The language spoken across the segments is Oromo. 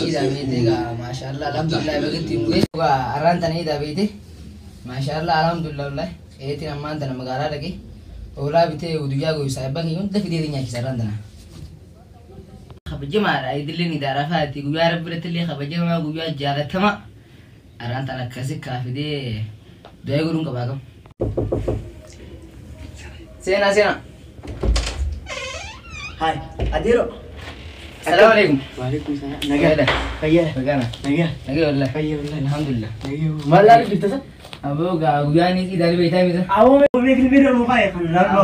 إذا بيتي ما شاء الله الحمد لله بقيت يموي وأرانتني إذا بيتي ما شاء الله الحمد لله والله إيتي نما أنت نما قارا لكي ولا بيتي ودويا قوي سايبك يوم تفيدي دنيا كسرانتنا خبجة ما رأي دلني دارفاتي قوي رب بتلي خبجة ما قوي جالت ما أرانتنا كسي كافيدي دويا قولون كباكم سينا هاي أديرو السلام عليكم وعليكم السلام نجا كيا نجا والله كيا والله الحمد لله ما لا بتسا أبو قوياني إذا بيتي مثلا أبو في الفيلم المقايق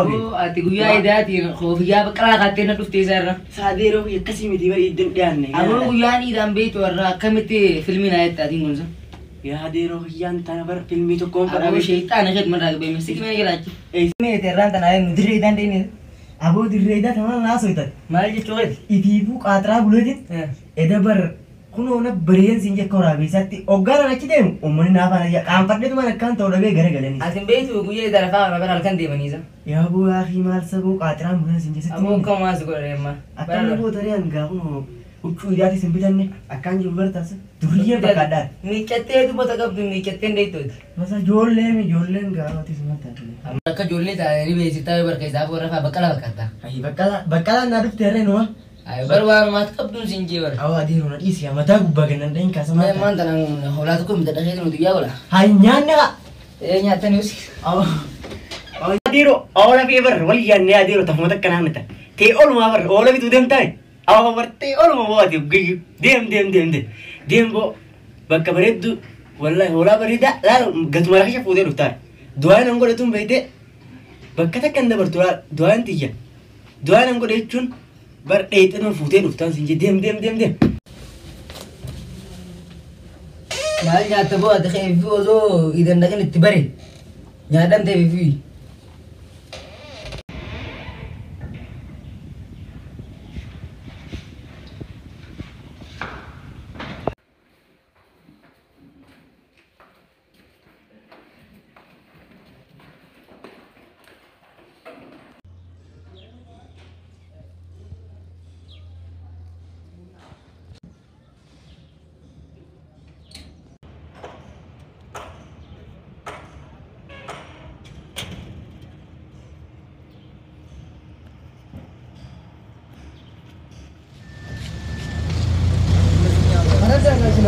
أبو أتي قويا إذا خوفيا بكرة خاتين تفتي زارنا ساديرو يكسي متي بري دم أبو قوياني إذا بيت ورا كمتي فيلمين هاي تادين قلنا يا هاديرو يان تنبر فيلمي تكون أبو شيطان خد مرة بيمسك ما يجراج إيه مي تران تناي مدري دان ديني أبو دريدا تمام ناس ويتر ما يجي توقف إذا قاترا بلوجت إذا بر كنا بريان سينجا كورا بيساتي أوغانا نكيدهم ومن نافع يا كام فردي تمان كان تورا بيه غير غلني أتم بيت وقويا إذا رفع ما بنال كان دي منيزا يا أبو أخي مال سبو قاترا بلوجت سينجا ستي أبو كم ما سكور ريما أكان أبو تريان غاهو ucu idati sembilan akan juga tas durian berkadar nikete itu buat agak tuh nikete itu masa jolle enggak mati semua tadi mereka jolle tadi ini besi tahu berkaitan apa orang bakal berkata ahi bakal naruh tereng wah ayo berwarna mat kapten sinji ber awak di rumah isi mata gua bagian dan kasih mata memang tenang hola tuh kau minta dasar itu dia bola hanya nak nyata nih sih awak adiru awak lagi ber walian nih adiru tahu mata kenapa mata te ol mau ber ol lebih tuh dem tay awak berarti orang mau buat itu dem bo bakal beredu wallahi hola berida lalu gak cuma lagi siapa udah rutar doa nanggo itu bete bakal tak kanda bertuar doa tiga doa nanggo itu cun berita itu futer rutar sih dem mal nyata bo ada kayak view zo idan dakan itibari nyadam teh view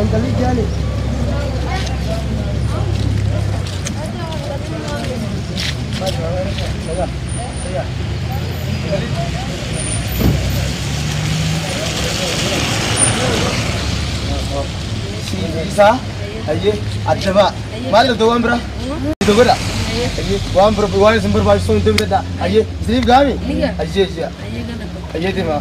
kali jani si bisa aje adaba mal do wambra do goda aje wambra wani sumber ba so tum da aje zrif gami aje aje tema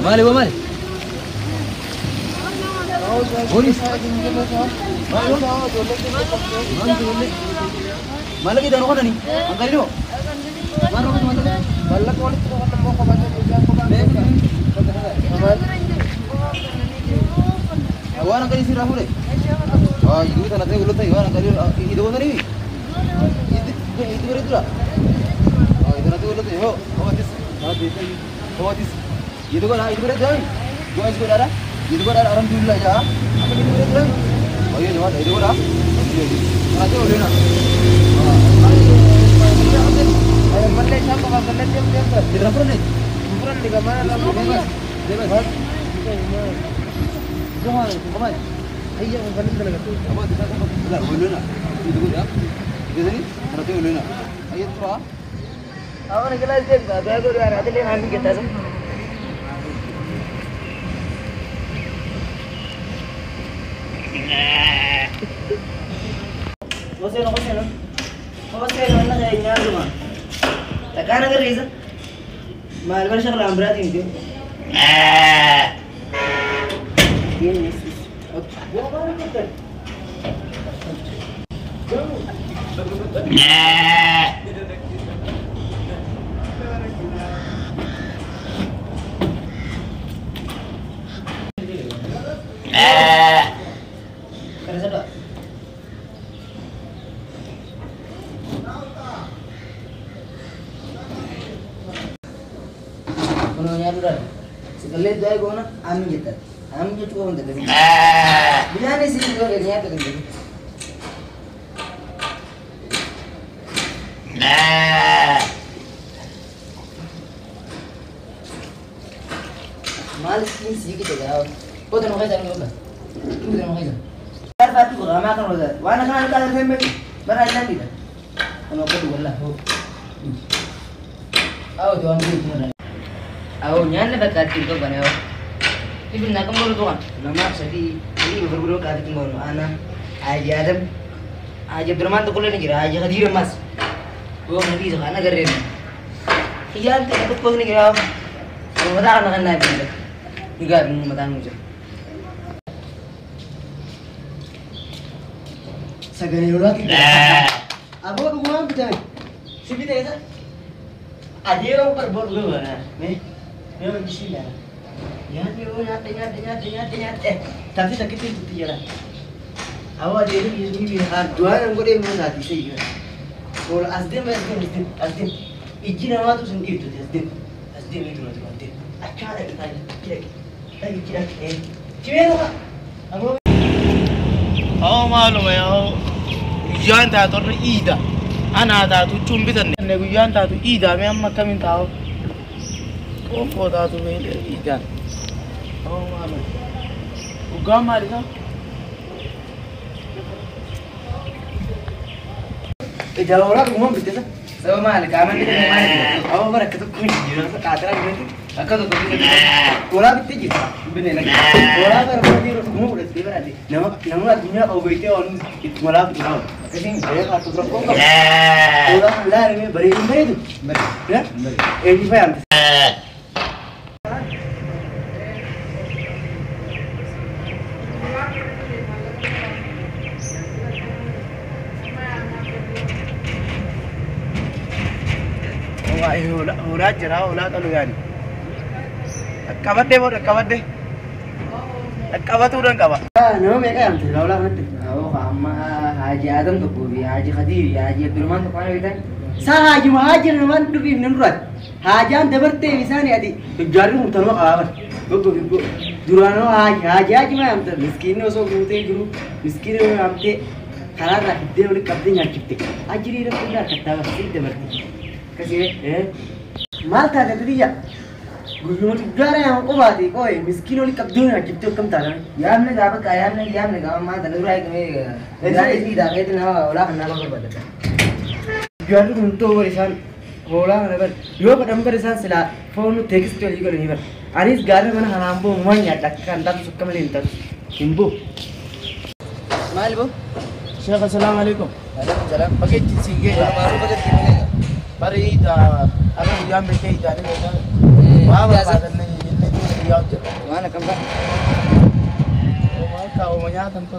Mali bo mali. Bolis. Malah kita nak ni. Angkat dulu. Mana orang tu? Malah kau ni tu orang mau kau baca juga kau baca. Awak nak kali si Rahul. Ah, itu tu nak tengok ulut tu. Awak nak kali itu mana ni? Itu berapa tu? Ah, itu nak tengok ulut tu. Oh, awak tis. Itu kan? Itu berapa tu? Dua itu berapa? Itu berapa? Alhamdulillah ya. Apa itu berapa? Oh iya, jawab. Itu berapa? Nanti boleh nak. Ayo balik siapa kau balik dia. Di dapur ni. Dapur ni ke mana? Bebas. Jangan, kemana? Ayah balik ke lagi. Apa tu? Tidak boleh nak. Itu dia. Itu ni. Nanti boleh nak. Ayah tu apa? Awak nak kelas dia. Dah tu dah. Ada ni nanti kita tu. Bosan nak kayaknya cuma. Tekan agar riza. Mal bersama lambat ini tu. Ini Yesus. Buat apa kita? Menunya udah. Sekali dua guna amin gitu. Amin itu kau untuk ini. Bila ni sih kau lihat tu kan. Malas ni sih kita jauh. Kau tu nak jalan dulu. Kau tu nak jalan. Karena tu kau ramai kan roda. Wana kan ada yang sembel. Berajan kita. Kalau kau tu lah. Aw tu ambil tu mana. Aw nyan lepas kaki tu kan aw. Ibu nak kamu tu kan. Nama sedih. Ini berburu kaki tu mana. Anak. Aja Adam. Aja Abdurrahman tu kuliah ni kira. Aja Khadir mas. Gua nanti sekarang nak gerin. Iya tu ikut kau ni kira. Kau mata kan naik ni. Tiga mata ni je. Segala orang kita. Abu tu mana kita? Siapa dia tu? Aja orang perbot lu mana? Ni orang di sini lah. Yang ni orang nyat. Tapi tak kita itu tiada. Awak dia ni biar dua orang kau dia mana di sini. Kalau asdem izin nama tu sendiri tu asdem itu nanti asdem. Acah lagi kira. Cuma tu kan? Abu. Oh malu ya. Hujan tak tu ida. Anak tak tu cumbi tan. Nego hujan tak tu ida. Memang macam ini tahu. Kau tak tu ida. Oh malu. Ugam mari tak? Jauh orang rumah betul tak? Sama mal, kaman kita mana? Awak berak tu kuih, jangan sekatera begitu. Aku tu kuih. Orang betul je, betul lagi. Orang berak dia rumah betul tiba nanti. Nama dunia kau begitu orang itu malah betul. Kasih saya kat tu berapa? Orang lah ni beri tu. Ya? 85. Horat jera horat kalau yani. Kabat deh boleh kabat deh. Kabat tu orang kabat. Nama mereka yang terlalu nanti. Oh, amma Haji Adam tu pun, Haji Khadir, Haji Abdurrahman tu mana kita? Sah Haji Abdurrahman tu pun nengurat. Haji am deberte misalnya adi. Jari mutan lo kawan. Go. Durano Haji mana am tu? Miskin osok mute guru. Miskin am tu. Kalau nak dia boleh kapten yang cipte. Haji ni orang pun dah kata sih deberte. Kasih mal tak ada dia. Guru negara yang aku bati, koi miskin orang kapten yang cipte kam tak ada. Yang ni dapat kaya ni, yang ni kawan mah tak ada orang yang jadi ni dah itu nama orang nama kau pada. Jual tu untuk berisan orang apa? Dua pada berisan sila phone text tu juga ni ber. Aris gara mana harambo mana takkan tak suka melintas. Kimbo. Mal bu. Syekh assalamualaikum. Waalaikumsalam. Pakai singgih. Baru pakai singgih. Pari dah, apa hujan berkait dah ni kan? Biasa ni dia tu. Mana kampung? Kau menyatakan tu.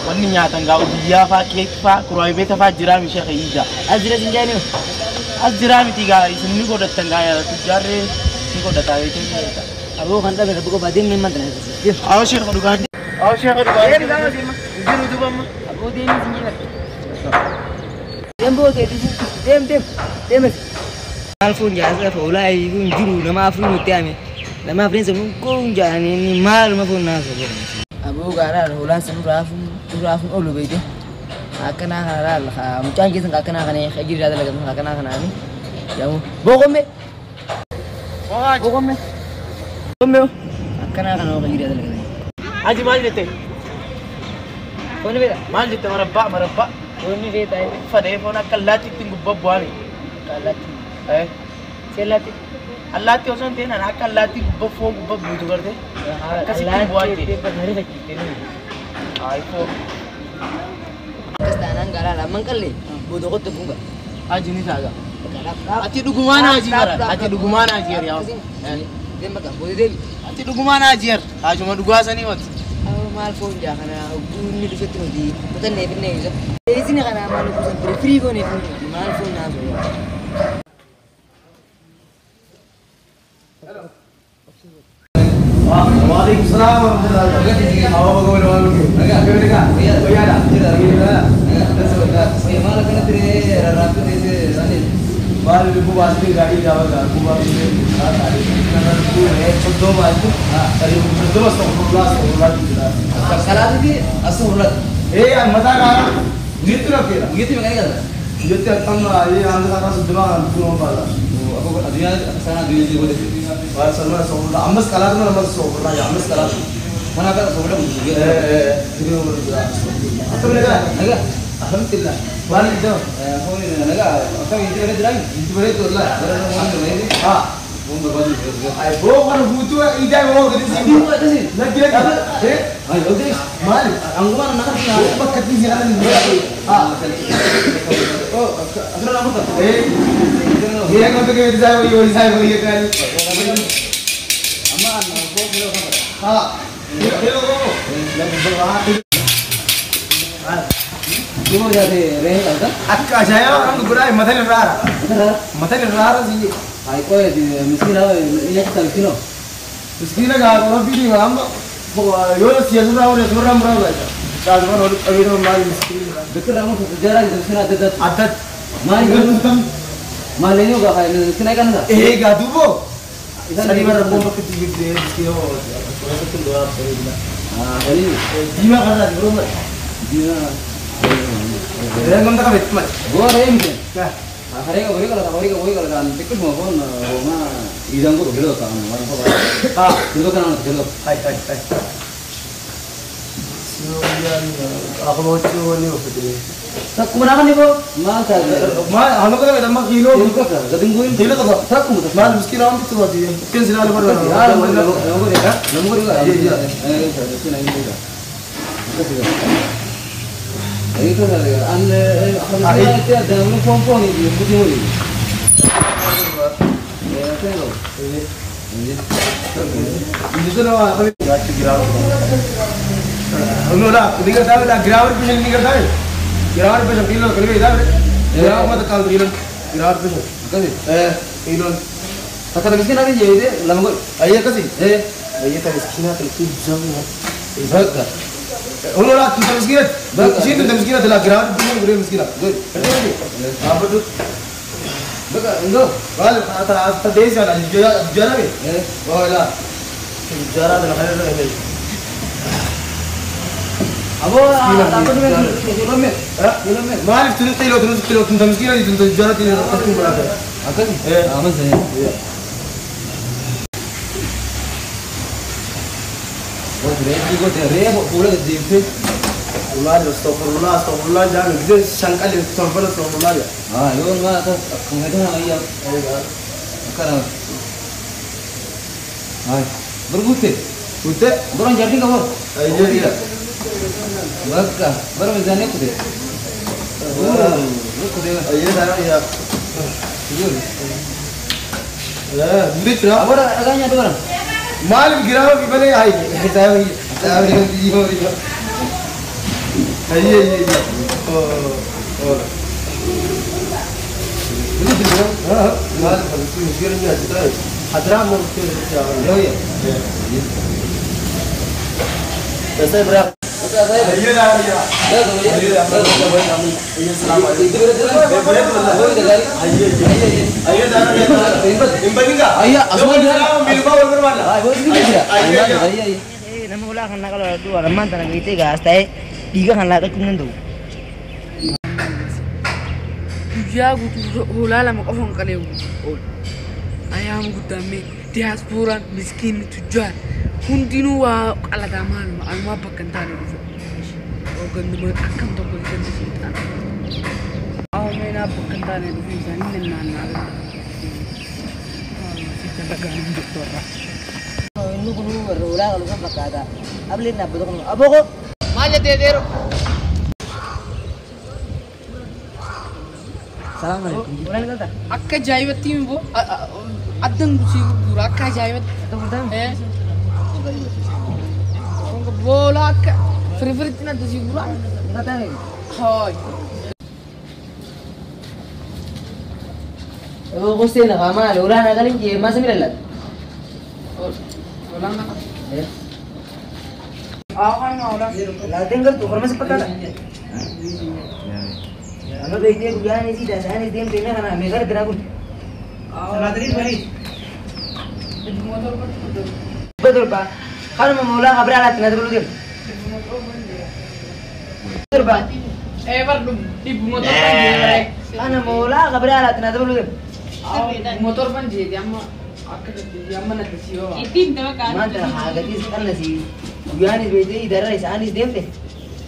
Mana nyatakan kau dia pakai kurang beta jiram Syekh Ida. Azra sinjani. Jiram tiga ini kau datang gaya tu jari ni kau datang itu. Abu khanta berapa kau badin memang tak ada. Awak Syekh kau duga. Awak Syekh kau duga. Ini sama sih mah. Juru tu bang. Abu dia ni sinjani. Tembo tu tem. Alfon jasa fulai kun juru nama Afrin utiame. Nama Afrin sebelum kun jani ni mal mafun nas. Abu gara ulan sebelum rafun ulu begitu. Akan halal. Macam kita akan ni khajir ada lagi akan ni. Jamu. Bogome. Bogome. Akan khajir ada lagi. Aji mal jete. Kau ni beda. Mal jete marabak. Kau ni beda. Fadeh pun akan latih tinggu babuani. Kalati. Celati. Allah tu orang tu nak akan latih bafu babu tu kerja. Kasih tinggu aje. Hari lagi ni. iPhone. Kestanan gara lamang kali. Bodoh tu bunga. Aji ni saja. Aci dugumana aji gara. Aci dugumana aji ya. Dia makan boleh dia. Aci dugumana aji ya. Aji cuma dugasa ni mat. maal foon jaa kana inni dhufetti nuti kutannee finnee isa. Eesini kana maal kuusan ture firii goonee finnee maal foon naasoo. Waalaikumsalam warahmatullahi wabarakatuh. Awak bagaimana malam ni? Agak agak. Iya, oh ya dah. Tidak lagi dah. Saya malah kena teri rapi ni sana. Malam itu pasti गाड़ी जाएगा. Kuba ini ada kita tu छोटो मालू. Tadi छोटो astagfirullah tidak. Salah tadi astagfirullah. Mata kan? Gitu lah kira. Gitu macam ni kan? Gitu tanpa ini anda sekarang sudah belum pada. Aku dia sana dia juga deh. Wah, sama soalnya amas kalah tu nama soalnya ya amas kalah. Mana kan soalnya mungkin. Ini nomor dua. Apa mereka? Naga. Alhamdulillah. Mana itu? Phone ini naga. Apa ini ada drive? Itu boleh tu lah. Ah. Bung berbaju. Ay, bung kan butuh ide mau jadi sih. Butuh ada sih. Lagi. Ay, oke. Mal. Angguman nak sih. Apa kerja sih kan ini? Ah. Oh, asal nama tu. Dia kan tu kita saya kan. Amma go kilo kan. Ha. Kilo go. Cuma jadi reh ada. Akka saya orang gurai matanya rara. Matanya rara sih. Ay ko miskin lah. Ini kita miskin loh. Miskin lah orang pilih orang. Yo siapa orang orang aja. Kalau orang orang orang miskin. Betul orang tu jarang miskin ada. Ada. Mal ini juga kayak kenaikan tak? Gak tuh bo. Tadi baru bomba kecil kilo. Itu dua kali bila. Ini lima kali belum. Lima. Yang mana tak betul? Gua ada yang ni. Hari kalau kan pikir mau pun rumah idang gua belok kan. Belok kan belok. Hai. Aku mau cuci ni betul. Tak kumana ni ko? Maka. Halo ko na ma kilo. Gadingguin. Kilo ko. Tak kumu. Mal miskin am tu bati. Ken sila le barwa. Ya, namuri ka. Iya. Sina ini ka. Itu dah le. An itu ada mu pom ni buti muri. Tengok. Ini tu nama apa ni? Ground. Unola, ni kata dah ground pun ni kata. Ground pun kilo kilo dah. Ground mata kal kilo. Ground pun. Kasi. Kilo. Takkan miskin ada je ini. Lama ko. Ayah kasi. Ayah tak miskin ada tu jam ni. Baga. Unola tu miskin. Sini tu miskin adalah ground pun gure miskin. Good. Apa tu? Baga. Enggak. Wal ata desa ada jara ni. Oh lah. Jara dah kaya dah. Abo apa tu kilometer? Kilometer. Malik tu kilo tu miskin ni tu jara tu tu berapa? Akan? Aman saya. Oh, ready go there. Pura di Astagfirullah jangan kita sangkal Astagfirullah ya. Itu mah tu kemudian ayah. Sekarang. Berbute. Bute? Orang jadi kamu? Iya. Baga, baru menjadi aku deh. Iya dah ya. Budi cerah. Apa agaknya tu orang? Mal gira gimana ay? Saya ini. Iya. Oh. Ini dia. Mal itu misirnya kita. Hadram mungkin dia. Ya. Saya berapa? Iya dah. Iya selama ini. Iya dah. Imbat enggak? Iya. Asal dia minum bawang bermana? Iya. Nama ulah kan kalau dua ramai tanah kita gas, tapi tiga kan lagi kuning tu. Ya, gua ulah lama kau orang kalian. Ayam gua dami diaspora miskin tujuan. Kuntinu wa ala damal alma bakantani du o gandu akam to ko gandu sita aw mena bakantani du visa ni nan na sita dagan doktor Ini guru berulang kalau kan makada. Ablin na betul kan? Abo ko. Maja dedero. Assalamualaikum. Waalaikumsalam. Akka jaywati mi bo adang dusi guru akka jaywat. Mangga bola ke. Free tina tu si bulan. Kata ni. Hai. Oh, kau sih nak amal. Ulah nak kali je masa mila lat. Ulang nak. Eh. Awan mau ulang. Lah tinggal tu forma seperti apa? Ano देखिए गुजान इसी दादान इस दिन देना खाना मेरा तेरा कुछ Salatin balik. Motor pun betul. betul pak kalau mau mula kabar alat nggak dulu dia betul pak Berdum di motor pun dia. kalau mau mula kabar alat nggak dulu dia Motor pun dia amma akan dia amma nak siapa. mana harga kis kan nasi गुजान इस बेटे इधर है सान इस दिन पे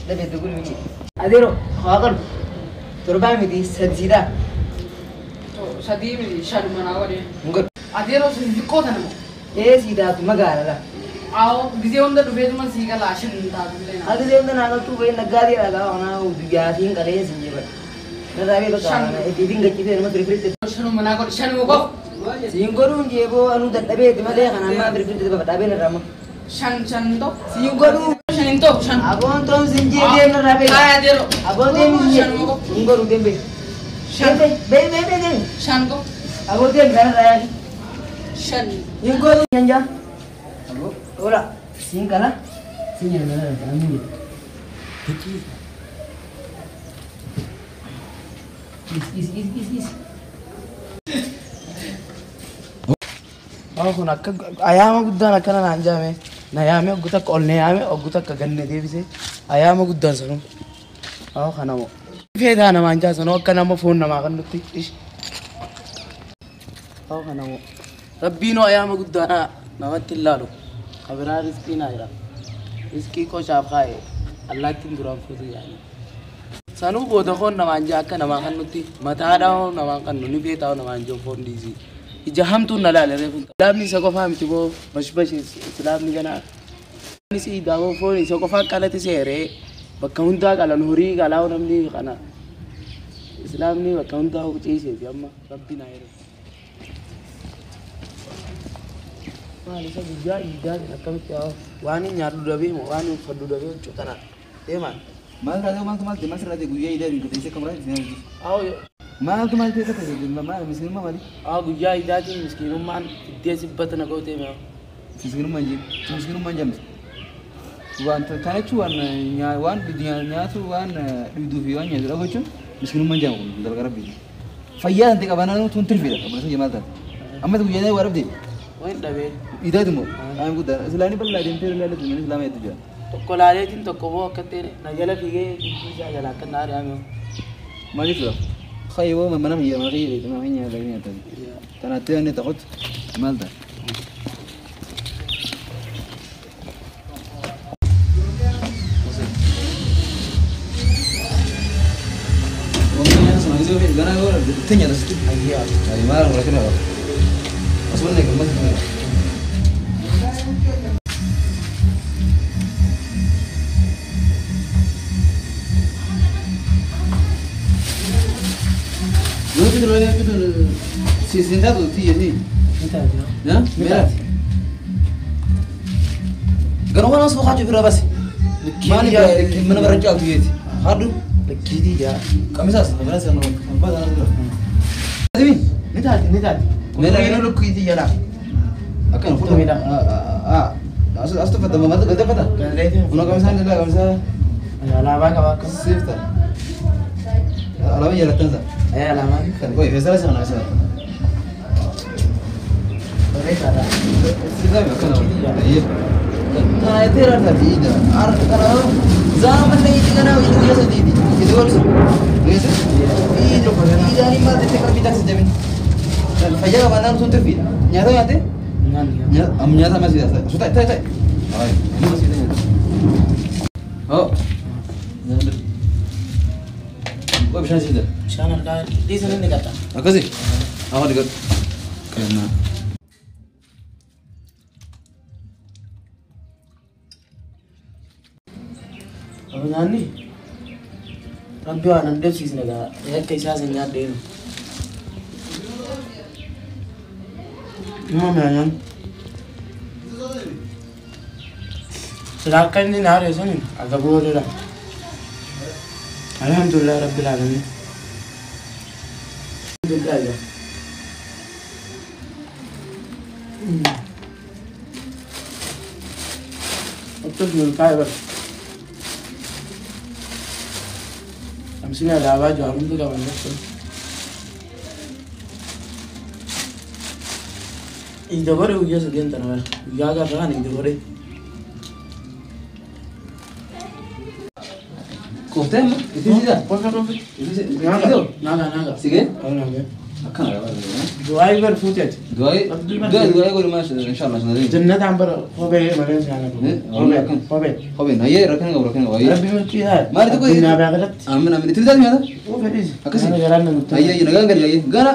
dah betul gue ini adero khawakan terbaik miti sejida Sadi ni shadu mana awak dia. enggak Adero sendiri kau tanam. sida tu magara lah Aw, bisa onda dua cuma sih kalau asyik minta tu lena. ada dia udah naga tuh bayi negara laga orang udah sing kali ya sini pak nah tapi lo kan itu tinggal kita nama preferit Shadu mana kau shadu kau. singgoru jebo anu tapi itu mah dia kan nama preferit itu tapi nama Shan to. singgoru Shan to shan. abon tuh sinje dia nama tapi Kaya adero. abon dia sinje singgoru dembe be Shan ko. abon dia kan raya Shan. singgoru nyanja abo ola singkala sinje mana kan ini is Aku nak ayam aku dah nak kena nanja me. Na ayam aku tak kolne ayam aku tak kaganne devi se. Ayam aku dah sano. Aku kana mo. Feda na manja sano kana mo phone na makan nuti. Aku kana mo. Rabbi no ayam aku dah na matilalo. Kabira rizki na ira. Rizki ko shaf khaye. Allah tin duram fuzu yani. Sanu bodo kon na manja kana makan nuti. Mata daw na makan nuni beta na manjo phone dizi. Ijaham tu nala le refun. Islam ni sako faham tibo bash Islam ni gana. Ni si dawo phone ni sako faham kala ti sere. Bakkaunta kala nuri kala onam ni kana. Islam ni bakkaunta ko chise ti amma rabbi na ere. Wali sa bija ida akam kya wani nyaru dabi mo wani fadu dabi chutana. Teman. mal tu mal serate guya ida di kete kamera sini Aw mal tu mal te kata de mal miskin ma mali aw bija ida ti miskinum man dia sibbatana ko te me. miskin manjam wan ta kana chu wan nya wan bidinya nya tu wan du fi wan nya da bochu miskin manjam dal garbi fayya ante ka banana tun tirfida kamera sini mal ta amma tu guya ne warabde Wain dabe. ida tumo am gudda islani balla den tere lalle tu islam ya tuja Tokko laaleetiin tokko boo akka ta'e na jala fiigee isaa jala akka naa dhaame. مالك له خيبه ما نام هي ما غير ما هي بيني ترى تاني تاخد مال ده ومن اسمع يزوي في انا اقول الدنيا بس ايوه اي ما ولا كده اصلا كمان Si sentado tío sí. ¿Ya? Mira. قالوا انا اصبح حاجه في راسي ماني من برجعت بيتي هادو Lakkii jaa. قميص قميص انا بعد انا ادمي Nitaati. Mela Kunuun lukkii jala. akan foto Tumida. استفدت ما ماذا قد فتا Galeetiin. هنا قميص لا قميص Alaabaa qabaa akka. سيفتا على وجه التنزل Alaabaan. كان كويس بس لازم انا اسال Bareedaadha. زي ما كان طيب انا ترى تفيد عارف انا زمان اللي يجي انا ويجي يا سيدي يدور ليش اذا انا ما تفكر في داس جميل الفجر وانا كنت تفيد يا ده يا Nyaanni. ام نياتا ما سيدا شو تاي هاي ما سيدا اه وين بشان سيدا Bishaan harkaa dhiisan inni qaba. اكزي اما دغ كنا Nyaanni. Rabbi waan an dhabsiisne gaa akka isaa san nyaadheenu. Nama nyaanni. Silakan ini nari sini agak boleh lah. Alhamdulillah Rabbil Alamin. Alhamdulillah ya. Betul dulu kaya ber. Kami ada apa jual itu kawan betul. Ini baru ujian sekian tanah. Ujian agak kan ini baru. Kofte mo? Itu sida. Naga. Sige? Naga. Akan ada. Doai ber futet. Doai gori mas inshallah sunade. जन्नत हम पर हो गए मरे जाना हो गए Hobe na ye rakhenga. रबी में की है मारे तो कोई ना बैगलत amna amna tilda mi hada. वो फिर Akasi. अगर यार ना Ayye naga ngari gana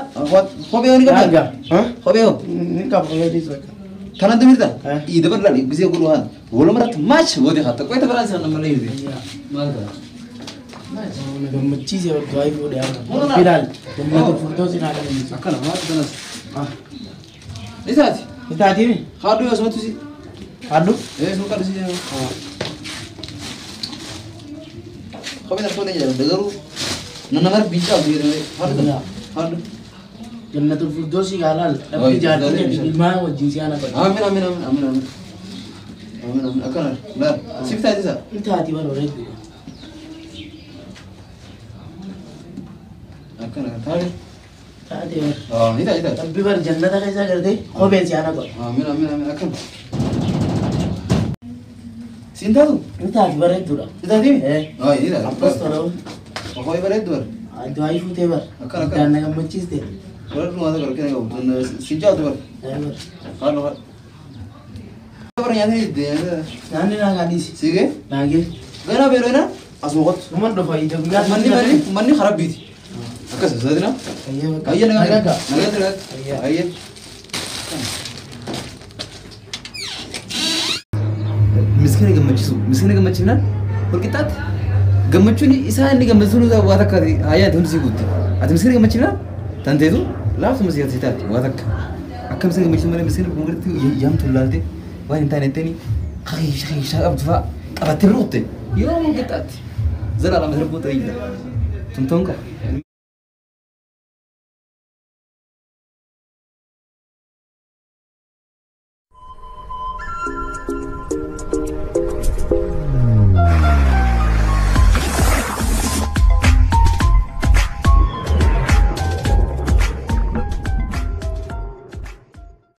hobe ni क्या ka. हां Hobe ho. निका बोले this Tanan demirda. Ida bar lali bize guru han. Wala marat match wodi hatta koy tabaran san namma le yidi. Malka. मैं मच्छी से और दवाई को दे फिलहाल तुमने तो फोटो से ना करनी Akan ha tanas. Ah. Isati. इतना आती है Hadu yo smatu si. आलू Smo kadu si. Hobe na phone jara dagaru. Nanamar bicha dire. Hadu. जन्नत फिरदौसी का हाल अब जाते हैं बीमा वो जिंसियाना पर Amin. Akan lar. Sifta isa. इतना आती बार हो रही Akan thari. आती है Ita. अब भी बार जन्नत कैसा करते हो बेचियाना पर Amin. Akan. Sinta tu. इतना आती बार है दूरा Ita di. है Oh, ida. आपस तो रहो Hoy bare dur. दवाई फूटे बार Akan. करने का मच्छी से Kalau tu ada kalau kena kau, sinjau tu ber. Kalau apa yang ini dia? नानी ना गानी सी Sige? नागे Gana bero na? Asmogot. नमन दो भाई जब यार Mani kharab bit. Akas sedih na? Ayah naga tu. Ayah. Miskin gammachisu na? Perkitat? Gammachu ni isa ni gammachu ni wada kadi ayah tu nasi guti. Ati miskin gammachi na? Tante tu? Laaf tu masih ada wada ka. Akam miskin gammachi mana miskin pengerti jam tu lalde. Wah internet ni. Khay abdfa. Abatir rote. Yo mungkin tat. Zara la madrbu tu ida. Tuntung ka.